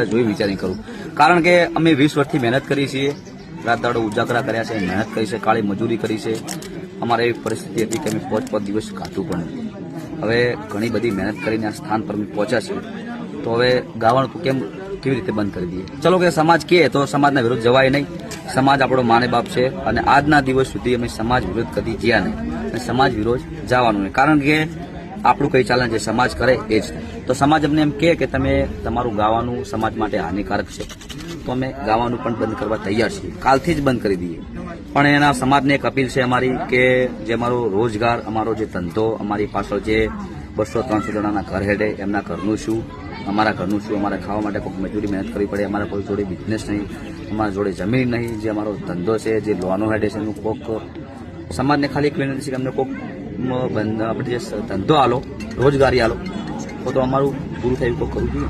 જોઈ વિચારી કરું, કારણ કે અમે 20 વર્ષથી મહેનત કરી છીએ, રાત દાડો ઉજાગરા કર્યા છે, મહેનત કરી છે, કાળી મજૂરી કરી છે. અમારે એવી પરિસ્થિતિ હતી કે અમે 5 દિવસ ખાધું પણ નથી. હવે ઘણી બધી મહેનત કરીને આ સ્થાન પર અમે પહોંચ્યા છીએ, તો હવે ગાવાનું તો કેવી રીતે બંધ કરી દઈએ? ચલો કે સમાજ કહે તો સમાજના વિરુદ્ધ જવાય નહીં. સમાજ આપણો માને બાપ છે અને આજના દિવસ સુધી અમે સમાજ વિરુદ્ધ કદી ગયા નહીં અને સમાજ વિરોધ જવાનું નહીં, કારણ કે આપણું કઈ ચાલે જે સમાજ કરે એ જ. તો સમાજ અમને એમ કહે કે તમે તમારું ગાવાનું સમાજ માટે હાનિકારક છે, તો અમે ગાવાનું પણ બંધ કરવા તૈયાર છીએ, કાલથી જ બંધ કરી દઈએ. પણ એના સમાજને એક અપીલ છે અમારી કે જે અમારો રોજગાર, અમારો જે ધંધો, અમારી પાછળ જે 200-300 જણાના ઘર હેડે, એમના ઘરનું શું, અમારા ઘરનું શું, અમારે ખાવા માટે કોઈ મજૂરી મહેનત કરવી પડે, અમારા કોઈ જોડે બિઝનેસ નહીં, અમારા જોડે જમીન નહીં, જે અમારો ધંધો છે, જે લોનો હેડે છે, એનું કોક સમાજને ખાલી એક વિનંતી છે કે અમને કોક આપણે જે ધંધો આલો, રોજગારી આલો, તો અમારું પૂરું થયું કોક કરવું જોઈએ.